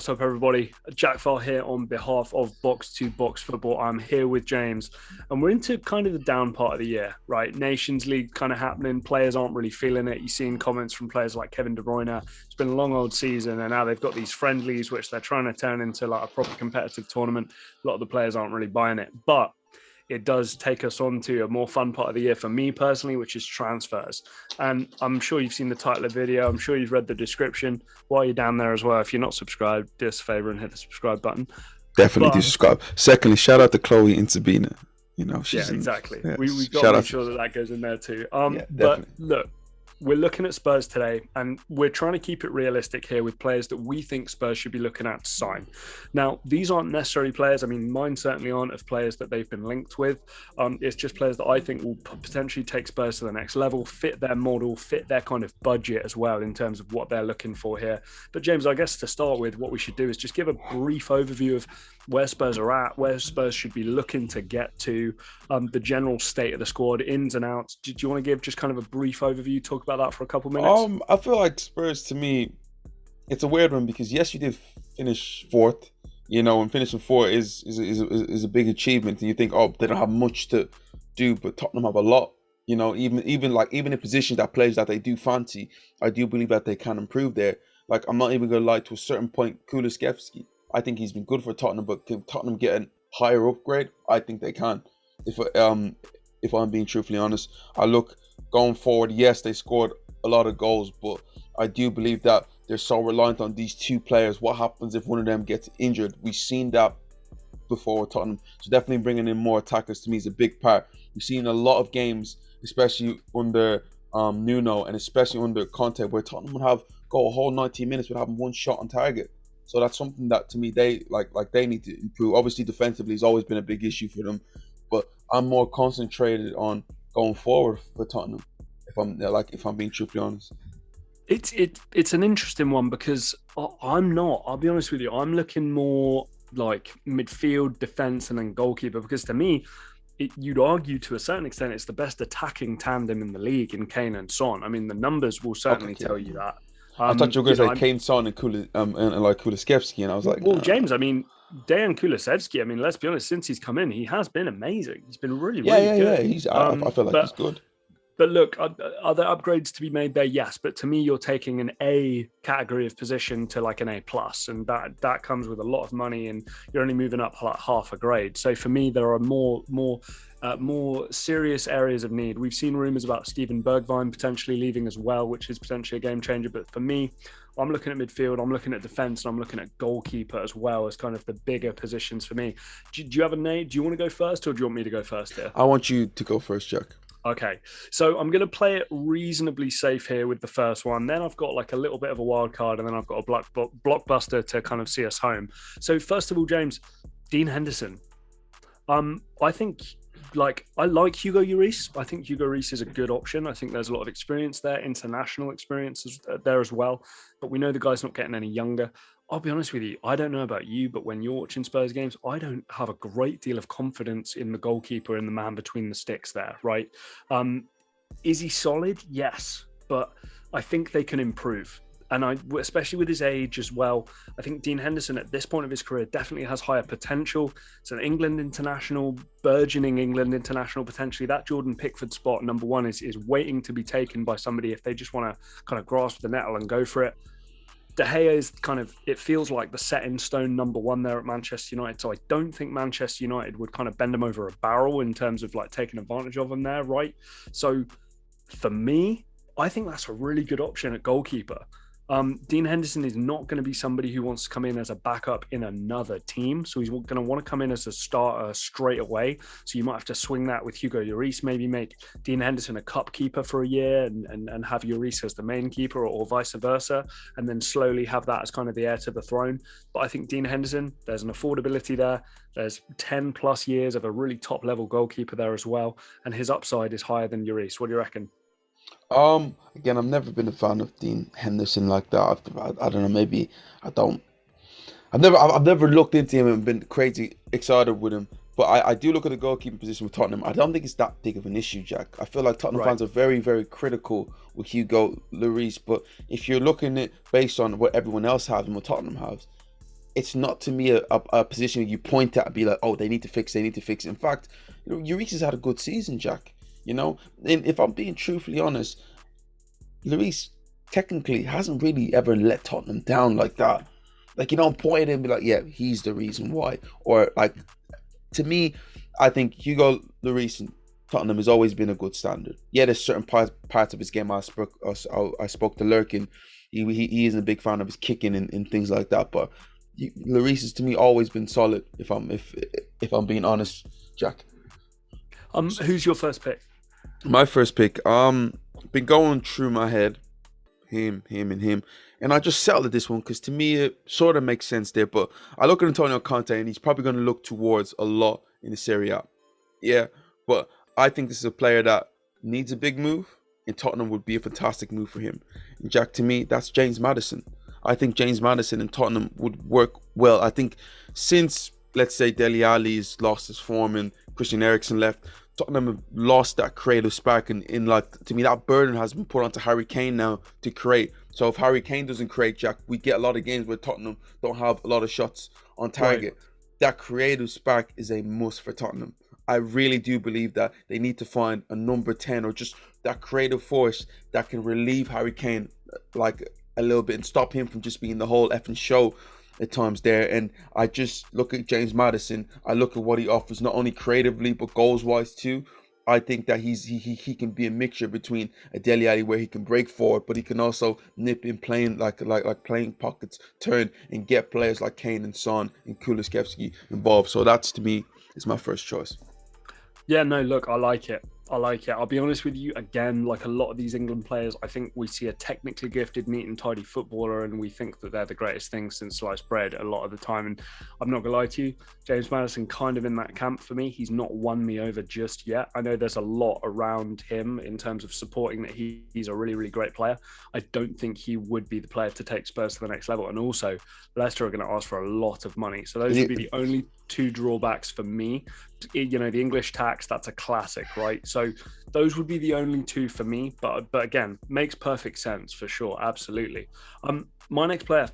What's up, everybody? Jack Farr here on behalf of Box to Box Football. I'm here with James, and we're into kind of the down part of the year, right? Nations League kind of happening. Players aren't really feeling it. You've seen comments from players like Kevin De Bruyne. It's been a long old season, and now they've got these friendlies, which they're trying to turn into like a proper competitive tournament. A lot of the players aren't really buying it, but it does take us on to a more fun part of the year for me personally, which is transfers. And I'm sure you've seen the title of the video. I'm sure you've read the description. While you're down there as well, if you're not subscribed, do us a favor and hit the subscribe button. Definitely do subscribe. Secondly, shout out to Chloe and Sabina. You know, she's exactly. We got to make sure that goes in there too. But look, we're looking at Spurs today, and we're trying to keep it realistic here with players that we think Spurs should be looking at to sign. Now, these aren't necessarily players. I mean, mine certainly aren't of players that they've been linked with. It's just players that I think will potentially take Spurs to the next level, fit their model, fit their kind of budget as well in terms of what they're looking for here. But James, I guess to start with, what we should do is just give a brief overview of where Spurs are at, where Spurs should be looking to get to, the general state of the squad, ins and outs. Do you want to give just kind of a brief overview, talk about that for a couple minutes? I feel like Spurs, to me, it's a weird one because yes, you did finish fourth, you know, and finishing fourth is a big achievement, and you think, oh, they don't have much to do, but Tottenham have a lot. You know, even in positions that players that they do fancy, I do believe that they can improve there. Like, I'm not even gonna lie, to a certain point, Kulusevski, I think he's been good for Tottenham, but can Tottenham get a higher upgrade? I think they can. If I'm being truthfully honest, I look going forward. Yes, they scored a lot of goals, but I do believe that they're so reliant on these two players. What happens if one of them gets injured? We've seen that before with Tottenham. So definitely bringing in more attackers to me is a big part. We've seen a lot of games, especially under Nuno and especially under Conte, where Tottenham would go a whole 90 minutes with having one shot on target. So that's something that, to me, they they need to improve. Obviously, defensively has always been a big issue for them, but I'm more concentrated on going forward for Tottenham. If I'm being truthfully honest, it's an interesting one because I'll be honest with you, I'm looking more like midfield, defense, and then goalkeeper, because to me, you'd argue to a certain extent it's the best attacking tandem in the league in Kane and Son. I mean, the numbers will certainly tell you that. I thought you were going to say Kane, Son, and Kulusevski, and I was like, well, James, I mean, Dejan Kulusevski, I mean, let's be honest, since he's come in, he has been amazing. He's been really good. Yeah. I feel like he's good. But look, are there upgrades to be made there? Yes, but to me, you're taking an A category of position to like an A plus, and that comes with a lot of money, and you're only moving up like half a grade. So for me, there are more serious areas of need. We've seen rumours about Steven Bergwijn potentially leaving as well, which is potentially a game changer. But for me, I'm looking at midfield, I'm looking at defence, and I'm looking at goalkeeper as well as kind of the bigger positions for me. Do you have a name? Do you want to go first, or do you want me to go first here? I want you to go first, Jack. Okay, so I'm going to play it reasonably safe here with the first one. Then I've got like a little bit of a wild card, and then I've got a blockbuster to kind of see us home. So first of all, James, Dean Henderson. I think I like Hugo Lloris. I think Hugo Lloris is a good option. I think there's a lot of experience there, international experience there as well. But we know the guy's not getting any younger. I'll be honest with you, I don't know about you, but when you're watching Spurs games, I don't have a great deal of confidence in the goalkeeper and the man between the sticks there, right? Is he solid? Yes, but I think they can improve. And especially with his age as well, I think Dean Henderson at this point of his career definitely has higher potential. It's an England international, burgeoning England international potentially. That Jordan Pickford spot, number one, is waiting to be taken by somebody if they just want to kind of grasp the nettle and go for it. De Gea is it feels like the set in stone number one there at Manchester United. So I don't think Manchester United would kind of bend him over a barrel in terms of like taking advantage of him there, right? So for me, I think that's a really good option at goalkeeper. Dean Henderson is not going to be somebody who wants to come in as a backup in another team. So he's going to want to come in as a starter straight away. So you might have to swing that with Hugo Lloris, maybe make Dean Henderson a cup keeper for a year and have Lloris as the main keeper or vice versa, and then slowly have that as kind of the heir to the throne. But I think Dean Henderson, there's an affordability there. There's 10 plus years of a really top level goalkeeper there as well. And his upside is higher than Lloris. What do you reckon? Again, I've never been a fan of Dean Henderson like that. I don't know. Maybe I don't. I've never looked into him and been crazy excited with him. But I do look at the goalkeeping position with Tottenham. I don't think it's that big of an issue, Jack. I feel like Tottenham fans are very, very critical with Hugo Lloris. But if you're looking at it based on what everyone else has and what Tottenham has, it's not to me a position you point at and be like, oh, they need to fix, they need to fix. In fact, Lloris has had a good season, Jack. And if I'm being truthfully honest, Lloris technically hasn't really ever let Tottenham down like that. Like, you don't point at him and be like, yeah, he's the reason why. Or like, to me, I think Hugo Lloris and Tottenham has always been a good standard. Yeah, there's certain parts of his game I spoke to Lurkin. He isn't a big fan of his kicking and things like that. But Lloris has to me always been solid. If I'm being honest, Jack. Who's your first pick? My first pick. Been going through my head him, and him. And I just settled this one because to me it sort of makes sense there. But I look at Antonio Conte and he's probably going to look towards a lot in the Serie A. Yeah, but I think this is a player that needs a big move, and Tottenham would be a fantastic move for him. And Jack, to me, that's James Madison. I think James Madison and Tottenham would work well. I think since, let's say, Dele Alli's lost his form and Christian Eriksen left, Tottenham have lost that creative spark, and in like to me that burden has been put onto Harry Kane now to create. So if Harry Kane doesn't create, Jack, we get a lot of games where Tottenham don't have a lot of shots on Right. target. That creative spark is a must for Tottenham. I really do believe that they need to find a number 10 or just that creative force that can relieve Harry Kane like a little bit and stop him from just being the whole effing show at times there. And I just look at James Madison. I look at what he offers, not only creatively but goals wise too. I think that he can be a mixture between a Dele Alli where he can break forward, but he can also nip in playing like playing pockets, turn and get players like Kane and Son and Kulusevski involved. So that's to me is my first choice. Yeah, no, look, I like it. I like it. I'll be honest with you, again, like a lot of these England players, I think we see a technically gifted, neat and tidy footballer, and we think that they're the greatest thing since sliced bread a lot of the time. And I'm not going to lie to you, James Madison kind of in that camp for me. He's not won me over just yet. I know there's a lot around him in terms of supporting that he's a really, really great player. I don't think he would be the player to take Spurs to the next level. And also, Leicester are going to ask for a lot of money. So those would be the only two drawbacks for me. You know, the English tax, that's a classic, right? So those would be the only two for me, but again, makes perfect sense for sure. Absolutely. My next player,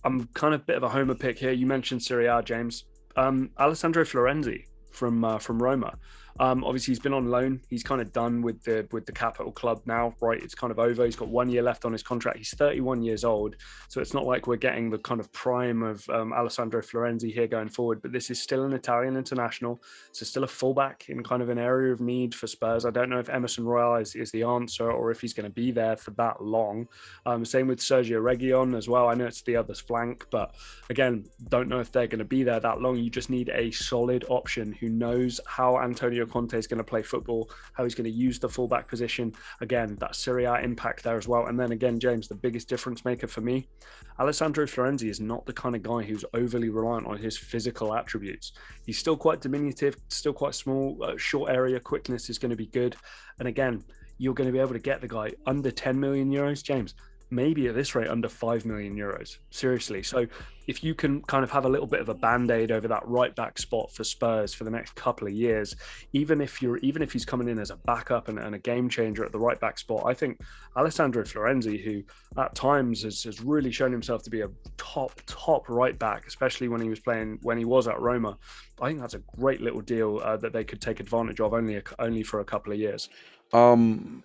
I'm kind of a bit of a homer pick here. You mentioned Serie A, James. Alessandro Florenzi from Roma. Obviously, he's been on loan. He's kind of done with the capital club now, right? It's kind of over. He's got 1 year left on his contract. He's 31 years old, so it's not like we're getting the kind of prime of Alessandro Florenzi here going forward. But this is still an Italian international, so still a fullback in kind of an area of need for Spurs. I don't know if Emerson Royal is the answer or if he's going to be there for that long. Same with Sergio Reguilon as well. I know it's the other flank, but again, don't know if they're going to be there that long. You just need a solid option who knows how Antonio Conte is going to play football, how he's going to use the fullback position. Again, that Serie A impact there as well. And then again, James, the biggest difference maker for me, Alessandro Florenzi is not the kind of guy who's overly reliant on his physical attributes. He's still quite diminutive, still quite small, short area quickness is going to be good. And again, you're going to be able to get the guy under 10 million euros, James. Maybe at this rate under 5 million euros. Seriously. So if you can kind of have a little bit of a band-aid over that right back spot for Spurs for the next couple of years, even if he's coming in as a backup and a game changer at the right back spot, I think Alessandro Florenzi, who at times has really shown himself to be a top right back, especially when he was at Roma, I think that's a great little deal that they could take advantage of only for a couple of years. Um,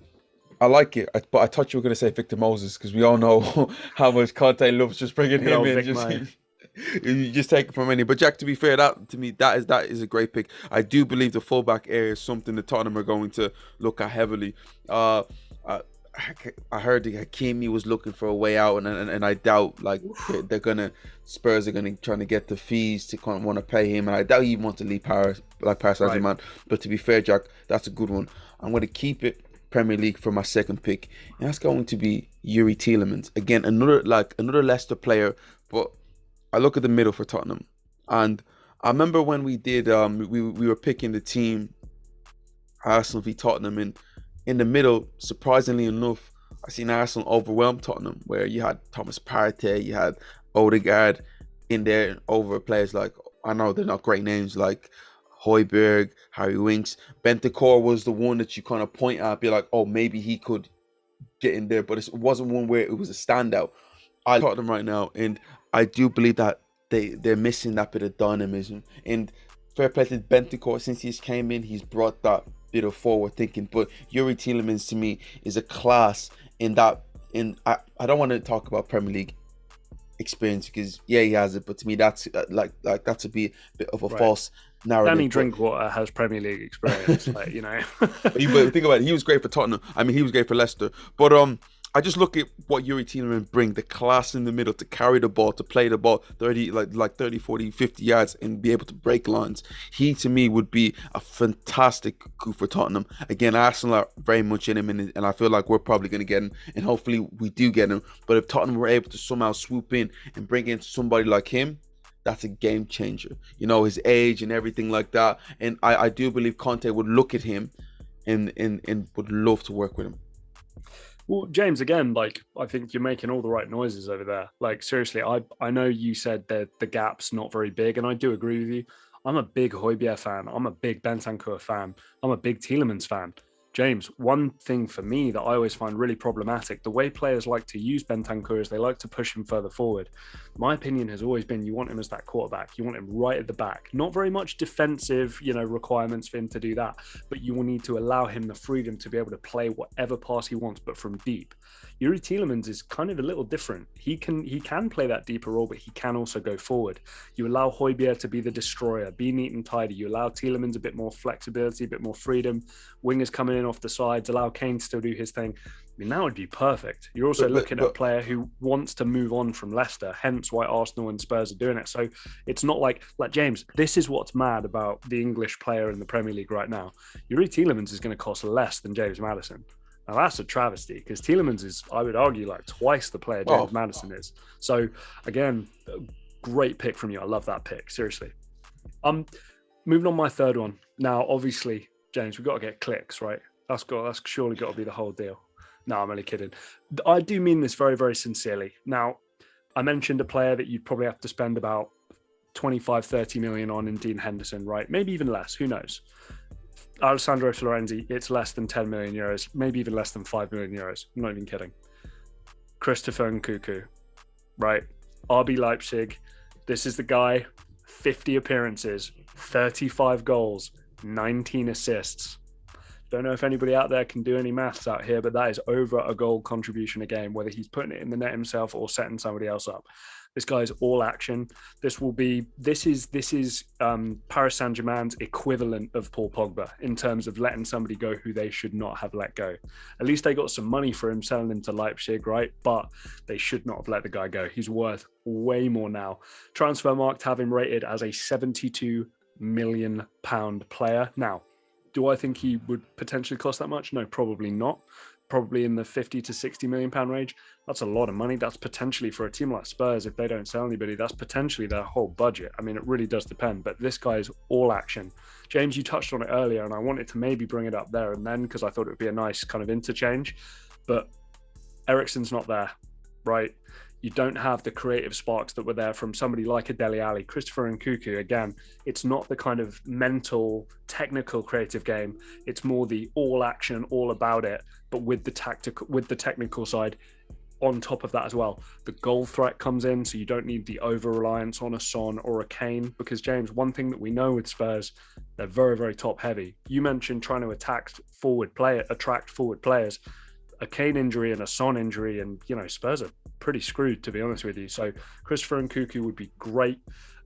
I like it, but I thought you were going to say Victor Moses because we all know how much Conte loves just bringing Good him old in. Vic Just Mo. you just take it from any. But Jack, to be fair, that to me that is a great pick. I do believe the fullback area is something the Tottenham are going to look at heavily. Uh, I, I heard that Hakimi was looking for a way out, and I doubt like they're gonna Spurs are gonna trying to get the fees to kind of want to pay him, and I doubt he wants to leave Paris Right. Saint-Germain. But to be fair, Jack, that's a good one. I'm going to keep it Premier League for my second pick, and that's going to be Yuri Tielemans. Again, another Leicester player, but I look at the middle for Tottenham, and I remember when we did we were picking the team Arsenal v Tottenham, and in the middle, surprisingly enough, I seen Arsenal overwhelm Tottenham, where you had Thomas Partey, you had Odegaard in there over players like, I know they're not great names like Hoiberg, Harry Winks. Bentancur was the one that you kind of point at, be like, oh, maybe he could get in there, but it wasn't one where it was a standout. I Tottenham right now, and I do believe that they're missing that bit of dynamism. And fair play to Bentancur, since he's came in, he's brought that bit of forward thinking. But Yuri Tielemans to me is a class in that. I don't want to talk about Premier League experience because yeah, he has it, but to me that's like that's a bit of a Right. false narrative. Danny Drinkwater has Premier League experience, like, you know. But think about it, he was great for Tottenham. I mean, he was great for Leicester. But I just look at what Yuri Tielemans bring, the class in the middle to carry the ball, to play the ball 30, like 30, 40, 50 yards and be able to break lines. He, to me, would be a fantastic coup for Tottenham. Again, Arsenal are very much in him, and I feel like we're probably going to get him, and hopefully we do get him. But if Tottenham were able to somehow swoop in and bring in somebody like him, that's a game changer. You know, his age and everything like that. And I do believe Conte would look at him and would love to work with him. Well, James, again, like, I think you're making all the right noises over there. Like, seriously, I know you said that the gap's not very big, and I do agree with you. I'm a big Højbjerg fan. I'm a big Bentancur fan. I'm a big Tielemans fan. James, one thing for me that I always find really problematic, the way players like to use Bentancur is they like to push him further forward. My opinion has always been you want him as that quarterback. You want him right at the back. Not very much defensive, requirements for him to do that, but you will need to allow him the freedom to be able to play whatever pass he wants, but from deep. Yuri Tielemans is kind of a little different. He can play that deeper role, but he can also go forward. You allow Højbjerg to be the destroyer, be neat and tidy. You allow Tielemans a bit more flexibility, a bit more freedom. Wingers coming in off the sides, allow Kane to still do his thing. I mean, that would be perfect. You're also looking at a player who wants to move on from Leicester, hence why Arsenal and Spurs are doing it. So it's not like James, this is what's mad about the English player in the Premier League right now. Yuri Tielemans is going to cost less than James Madison. Now that's a travesty because Tielemans is, I would argue, like twice the player James Madison is. So again, great pick from you. I love that pick. Seriously. Moving on my third one. Now, obviously, James, we've got to get clicks, right? That's surely got to be the whole deal. No, I'm only kidding. I do mean this very, very sincerely. Now, I mentioned a player that you'd probably have to spend about 25, 30 million on in Dean Henderson, right? Maybe even less. Who knows? Alessandro Florenzi, it's less than 10 million euros, maybe even less than 5 million euros. I'm not even kidding. Christopher Nkunku, right? RB Leipzig. This is the guy, 50 appearances, 35 goals, 19 assists. Don't know if anybody out there can do any maths out here, but that is over a goal contribution a game, whether he's putting it in the net himself or setting somebody else up. This guy is all action. This is Paris Saint-Germain's equivalent of Paul Pogba in terms of letting somebody go who they should not have let go. At least they got some money for him selling him to Leipzig, right? But they should not have let the guy go. He's worth way more now. Transfermarkt have him rated as a £72 million player. Now, do I think he would potentially cost that much? No, probably not. Probably in the 50 to 60 million pound range. That's a lot of money. That's potentially for a team like Spurs, if they don't sell anybody, that's potentially their whole budget. I mean, it really does depend, but this guy is all action. James, you touched on it earlier, and I wanted to maybe bring it up there and then because I thought it would be a nice kind of interchange, but Eriksen's not there, right? You don't have the creative sparks that were there from somebody like a Dele Alli. Christopher Nkunku, again, it's not the kind of mental, technical, creative game. It's more the all action, all about it, but with the technical side on top of that as well. The goal threat comes in, so you don't need the over-reliance on a Son or a Kane, because, James, one thing that we know with Spurs, they're very, very top-heavy. You mentioned trying to attract forward players. A Kane injury and a Son injury, and Spurs are pretty screwed, to be honest with you. So Christopher Nkunku would be great,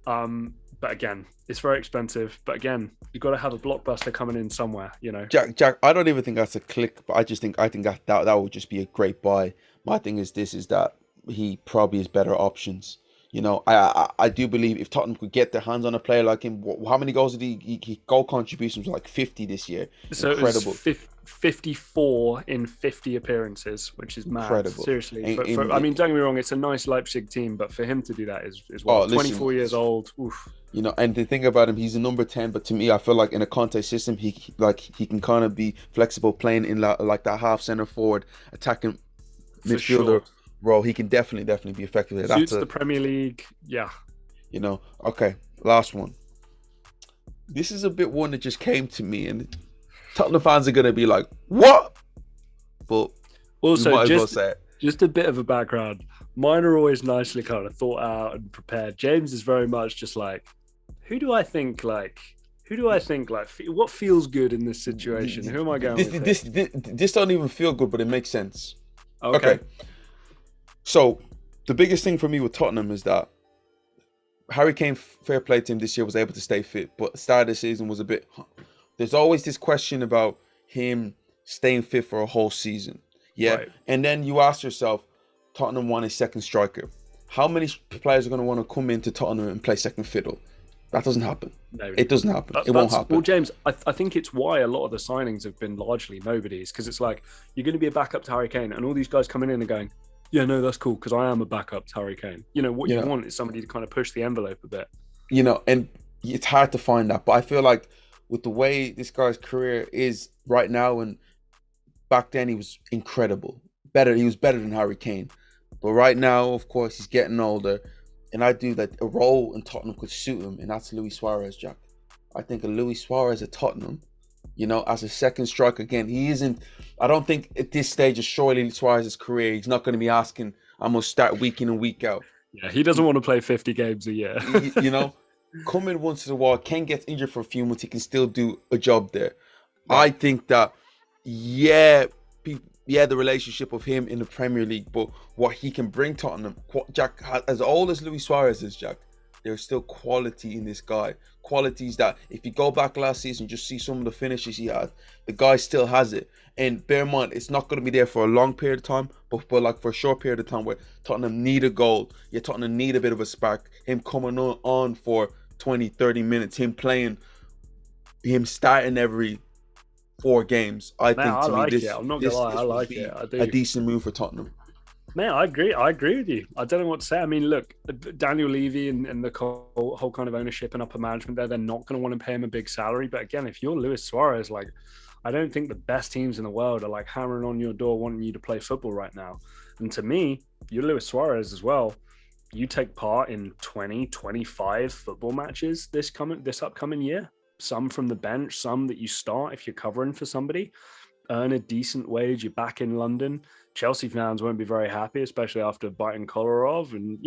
but again, it's very expensive. But again, you've got to have a blockbuster coming in somewhere. Jack, I don't even think that's a click, but I think that would just be a great buy. My thing is that he probably has better options. I do believe if Tottenham could get their hands on a player like him, how many goals did he goal contributions was like 50 this year? So incredible. It was 54 in 50 appearances, which is mad. Incredible. Seriously. I mean, don't get me wrong, it's a nice Leipzig team, but for him to do that is well. 24 years old. Oof. And the thing about him, he's a number 10, but to me, I feel like in a Conte system, he can kind of be flexible, playing in like that half center forward, attacking midfielder. Sure. Bro, he can definitely be effective. Suits the Premier League, yeah. Okay, last one. This is a bit one that just came to me, and Tottenham fans are going to be like, what? But also, might as well say it. Just a bit of a background. Mine are always nicely kind of thought out and prepared. James is very much just like, who do I think like, what feels good in this situation? Who am I going This with here? this don't even feel good, but it makes sense. Okay, Okay, so the biggest thing for me with Tottenham is that Harry Kane, fair play to him this year, was able to stay fit, but the start of the season was a bit. There's always this question about him staying fit for a whole season. Yeah, right. and then you ask yourself, Tottenham want a second striker. How many players are going to want to come into Tottenham and play second fiddle? That doesn't happen. No, It doesn't happen. It won't that's well, happen. James. I think it's why a lot of the signings have been largely nobodies because it's like you're going to be a backup to Harry Kane, and all these guys coming in and going, yeah, no, that's cool because I am a backup to Harry Kane. You know what You you know, want is somebody to kind of push the envelope a bit. and it's hard to find that. But I feel like with the way this guy's career is right now, and back then he was incredible. He was better than Harry Kane. But right now, of course, he's getting older. And I do that a role in Tottenham could suit him, and that's Luis Suarez, Jack. I think a Luis Suarez at Tottenham, as a second striker, again, he isn't. I don't think at this stage of surely Suarez's career, he's not going to be asking, I'm going to start week in and week out. Yeah, he doesn't want to play 50 games a year. you know, come in once in a while, Ken gets injured for a few months, he can still do a job there. Right. I think that, yeah, the relationship of him in the Premier League, but what he can bring Tottenham, Jack, as old as Luis Suarez is, Jack, there's still quality in this guy. Qualities that, if you go back last season, just see some of the finishes he had, the guy still has it. And bear in mind, it's not going to be there for a long period of time, but like for a short period of time where Tottenham need a goal. Yeah, Tottenham need a bit of a spark. Him coming on for 20, 30 minutes, him starting every 4 games. I Man, think I to me like it. I'm not gonna lie, I would like be it. I a do. decent move for Tottenham. Man, I agree. I agree with you. I don't know what to say. I mean, look, Daniel Levy and the whole kind of ownership and upper management there, they're not going to want to pay him a big salary. But again, if you're Luis Suarez, like, I don't think the best teams in the world are like hammering on your door wanting you to play football right now. And to me, you're Luis Suarez as well. You take part in 20, 25 football matches this upcoming year. Some from the bench, some that you start if you're covering for somebody. Earn a decent wage. You're back in London. Chelsea fans won't be very happy, especially after biting Kolarov and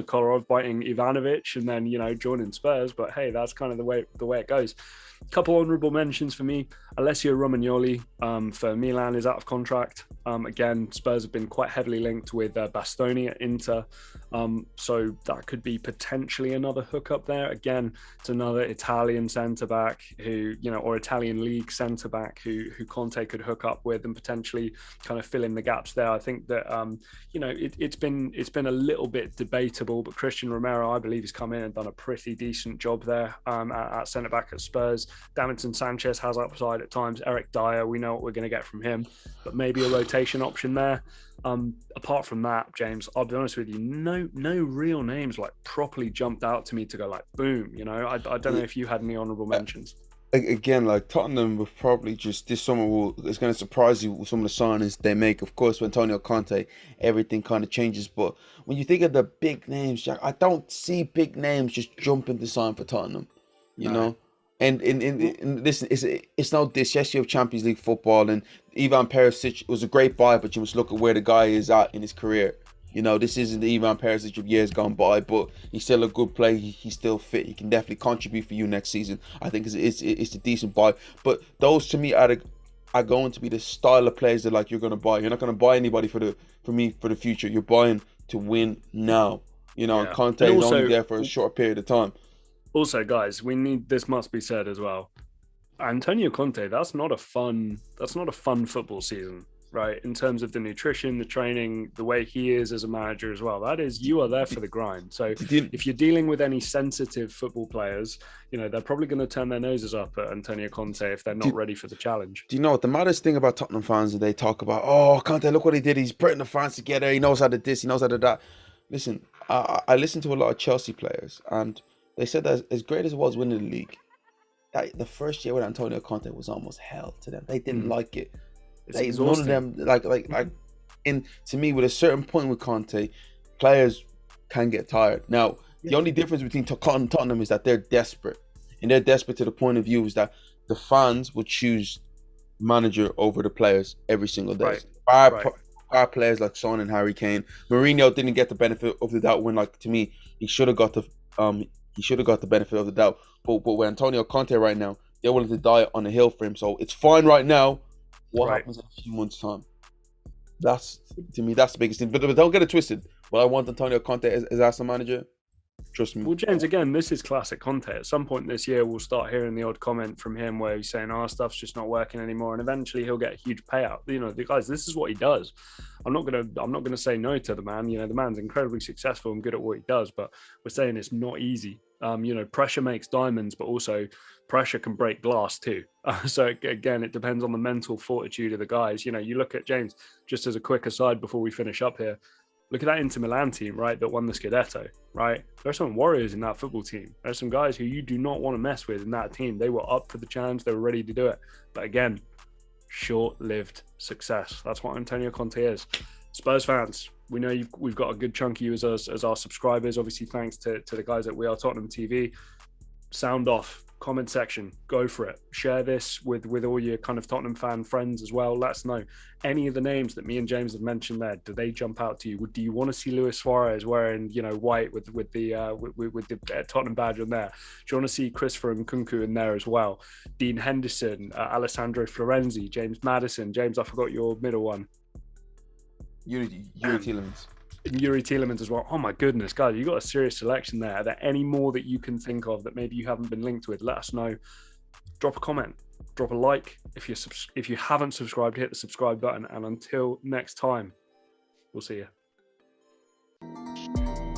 Kolarov biting Ivanovic and then joining Spurs. But hey, that's kind of the way it goes. Couple honourable mentions for me. Alessio Romagnoli for Milan is out of contract. Again, Spurs have been quite heavily linked with Bastoni at Inter. So that could be potentially another hookup there. Again, it's another Italian centre-back or Italian league centre-back who Conte could hook up with and potentially kind of fill in the gaps there. I think that, it's been a little bit debatable, but Christian Romero, I believe, has come in and done a pretty decent job there at centre-back at Spurs. Davinson Sanchez has upside at times. Eric Dyer, we know what we're going to get from him, but maybe a rotation option there. Apart from that, James, I'll be honest with you, no real names like properly jumped out to me to go like boom. I don't know if you had any honourable mentions. Again, like Tottenham will probably just this summer is going to surprise you with some of the signings they make. Of course, with Antonio Conte, everything kind of changes. But when you think of the big names, Jack, I don't see big names just jumping to sign for Tottenham. You No. know, and this it's no diss. Yes, you have Champions League football, and Ivan Perisic was a great buy, but you must look at where the guy is at in his career. This isn't the Ivan Perisic of years gone by, but he's still a good player. He's still fit. He can definitely contribute for you next season. I think it's a decent buy. But those to me are going to be the style of players that you're going to buy. You're not going to buy anybody for the future. You're buying to win now. And Conte is only there for a short period of time. Also, guys, this must be said as well. Antonio Conte, that's not a fun football season, right? In terms of the nutrition, the training, the way he is as a manager as well. That is, you are there for the grind. So if you're dealing with any sensitive football players, they're probably going to turn their noses up at Antonio Conte if they're not ready for the challenge. Do you know what the maddest thing about Tottenham fans is? They talk about, oh, Conte, look what he did. He's putting the fans together. He knows how to this. He knows how to that. Listen, I listen to a lot of Chelsea players, and they said that as great as it was winning the league, that the first year with Antonio Conte was almost hell to them. They didn't like it. None of them and to me, with a certain point with Conte, players can get tired. Now, the only difference between Tottenham is that they're desperate, and they're desperate to the point of view is that the fans would choose manager over the players every single day. Right. star players like Son and Harry Kane. Mourinho didn't get the benefit of the doubt when, like, to me, he should have got the benefit of the doubt. But with Antonio Conte right now, they're willing to die on a hill for him. So it's fine right now. What Right. happens in a few months' time? That's, to me, that's the biggest thing. But don't get it twisted. But I want Antonio Conte as Arsenal manager. Trust me. Well, James, again, this is classic Conte. At some point this year, we'll start hearing the odd comment from him where he's saying, "Our stuff's just not working anymore," and eventually he'll get a huge payout. You know, the guys, this is what he does. I'm not gonna say no to the man. You know, the man's incredibly successful and good at what he does, but we're saying it's not easy. You know, pressure makes diamonds, but also pressure can break glass too. So again, it depends on the mental fortitude of the guys. You know, you look at James. Just as a quick aside before we finish up here. Look at that Inter Milan team, right, that won the Scudetto, right? There's some warriors in that football team. There's some guys who you do not want to mess with in that team. They were up for the challenge. They were ready to do it. But again, short-lived success. That's what Antonio Conte is. Spurs fans, we know we've got a good chunk of you as our subscribers. Obviously, thanks to the guys at We Are Tottenham TV. Sound off. Comment section, go for it. Share this with all your kind of Tottenham fan friends as well. Let us know any of the names that me and James have mentioned there. Do they jump out to you? Do you want to see Luis Suarez wearing, you know, white with the Tottenham badge on there? Do you want to see Christopher Nkunku in there as well? Dean Henderson, Alessandro Florenzi, James Madison. James, I forgot your middle one. Yuri Tielemans. Yuri Tielemans as well. Oh my goodness, guys, you got a serious selection there. Are there any more that you can think of that maybe you haven't been linked with? Let us know. Drop a comment, drop a like. If you haven't subscribed, hit the subscribe button. And until next time, we'll see you.